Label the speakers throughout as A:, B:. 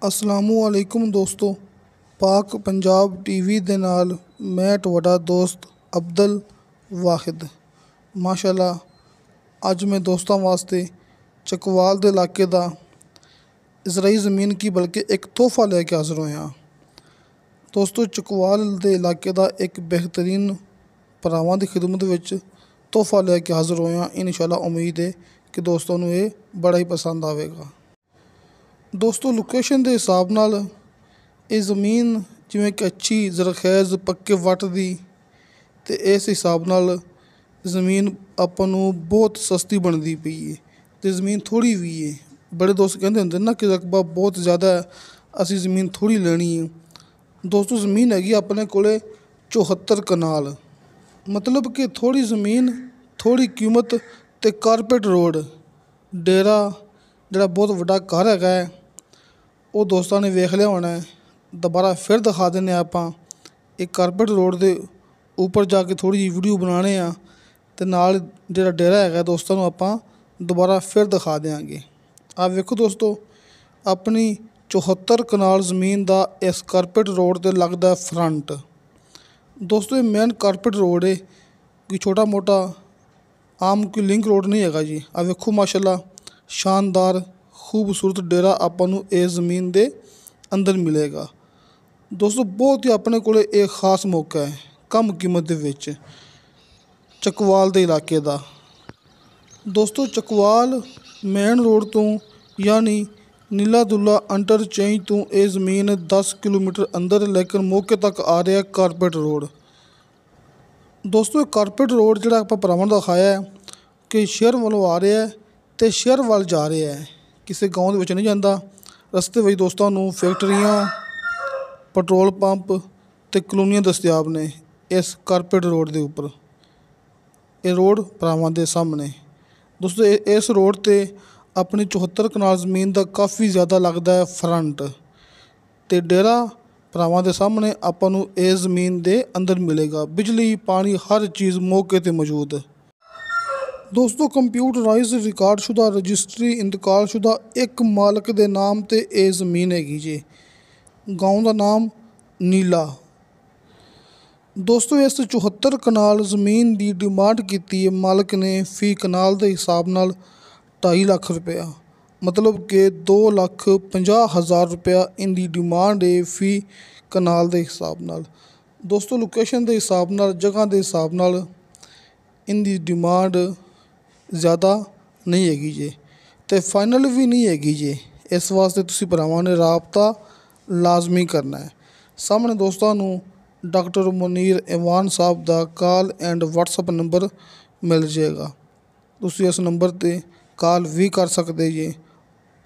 A: असलामुअलैकुम दोस्तों, पाक पंजाब टीवी दे नाल मैं तुहाडा दोस्त अब्दुल वाहिद। माशाअल्लाह अज मैं दोस्तों वास्ते चकवाल दे इलाके दा इजराई ज़मीन की बल्कि एक तोहफा लेके हाज़र होया। दोस्तों चकवाल दे इलाके दा एक बेहतरीन भरावां दी खिदमत विच तोहफा लेके हाज़र होया। इंशाअल्लाह उम्मीद है कि दोस्तों नूं ये बड़ा ही पसंद आवेगा। दोस्तों लोकेशन के हिसाब नाल ये ज़मीन जिवें कि अच्छी ज़रख़ैज़ पक्के वट दी ते इस हिसाब नाल ज़मीन आपां नूं बहुत सस्ती बनदी पई है ते ज़मीन थोड़ी भी है। बड़े दोस्त कहंदे हुंदे ना कि रकबा बहुत ज़्यादा है, असीं ज़मीन थोड़ी लैनी है। दोस्तों ज़मीन हैगी अपने कोले 74 कनाल, मतलब कि थोड़ी ज़मीन थोड़ी कीमत ते कारपेट रोड डेरा जिहड़ा बहुत वड्डा घर हैगा है वो दोस्तों ने वेख लिया होना है। दोबारा फिर दिखा देने आपां एक कारपेट रोड के उपर जाके थोड़ी जी वीडियो बनाने आ ते नाल जिहड़ा डेरा हैगा दोस्तों नूं आपां दोबारा फिर दिखा देंगे। आप वेखो दोस्तों अपनी 74 कनाल ज़मीन का इस कारपेट रोड ते लगदा फ्रंट। दोस्तों ये मेन कारपेट रोड है, कोई छोटा मोटा आम कोई लिंक रोड नहीं हैगा जी। आप वेखो माशाअल्लाह शानदार खूबसूरत डेरा आपां नूं इस ज़मीन दे अंदर मिलेगा। दोस्तों बहुत ही अपने कोले एक खास मौका है कम कीमत दे विच चकवाल दे इलाके दा। दोस्तों चकवाल मेन रोड तो यानी नीला दुल्ला इंटरचेंज तो ये ज़मीन 10 किलोमीटर अंदर, लेकिन मौके तक आ रहा है कारपेट रोड। दोस्तों कारपेट रोड जिहड़ा आपां भरावां नूं दिखाया है कि शहर वालों आ रहा है तो शहर वाल जा रहा है, किसी गाँव दे विच नहीं जांदा। रस्ते विच दोस्तों नूं फैक्ट्रियां, पेट्रोल पंप ते कलोनियां दस्तियाब ने इस कारपेट रोड के उपर। ये रोड भरावां दे सामने। दोस्तों इस रोड ते अपनी 74 कनाल ज़मीन का काफ़ी ज़्यादा लगता है फ्रंट ते डेरा भरावां दे सामने आपां नूं इस ज़मीन दे अंदर मिलेगा। बिजली पानी हर चीज़ मौके ते मौजूद। दोस्तों कंप्यूटराइज रिकॉर्डशुदा रजिस्ट्री इंतकालशुदा एक मालक के नाम ते ये ज़मीन हैगी जी। गाँव का नाम नीला। दोस्तों इस 74 कनाल ज़मीन की डिमांड की है मालक ने फी कनाल के हिसाब नाल 2.5 लाख रुपया, मतलब कि 2,50,000 रुपया इनकी डिमांड है फी कनाल के हिसाब नाल। दोस्तों लोकेशन के हिसाब नाल, जगह के हिसाब नाल इनकी डिमांड ज़्यादा नहीं हैगी जी ते फाइनल भी नहीं हैगी जी। इस वास्ते तुसीं भरावां ने राबता लाजमी करना है। सामने दोस्तों नूं डॉक्टर मुनीर इवान साहब का कॉल एंड व्हाट्सअप नंबर मिल जाएगा। तुसीं इस नंबर ते कॉल भी कर सकते जी,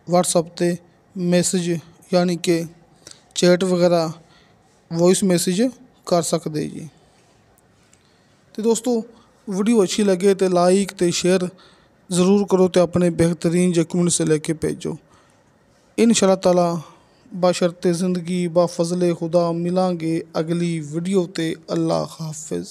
A: व्हाट्सअप ते मैसेज यानी कि चैट वगैरह वॉइस मैसेज कर सकते जी। तो दोस्तों वीडियो अच्छी लगे तो लाइक तो शेयर ज़रूर करो तो अपने बेहतरीन कमेंट से लेके भेजो। इंशाअल्लाह ताला बशर्ते ज़िंदगी बा फज़ले खुदा मिलांगे अगली वीडियो ते। अल्लाह हाफिज़।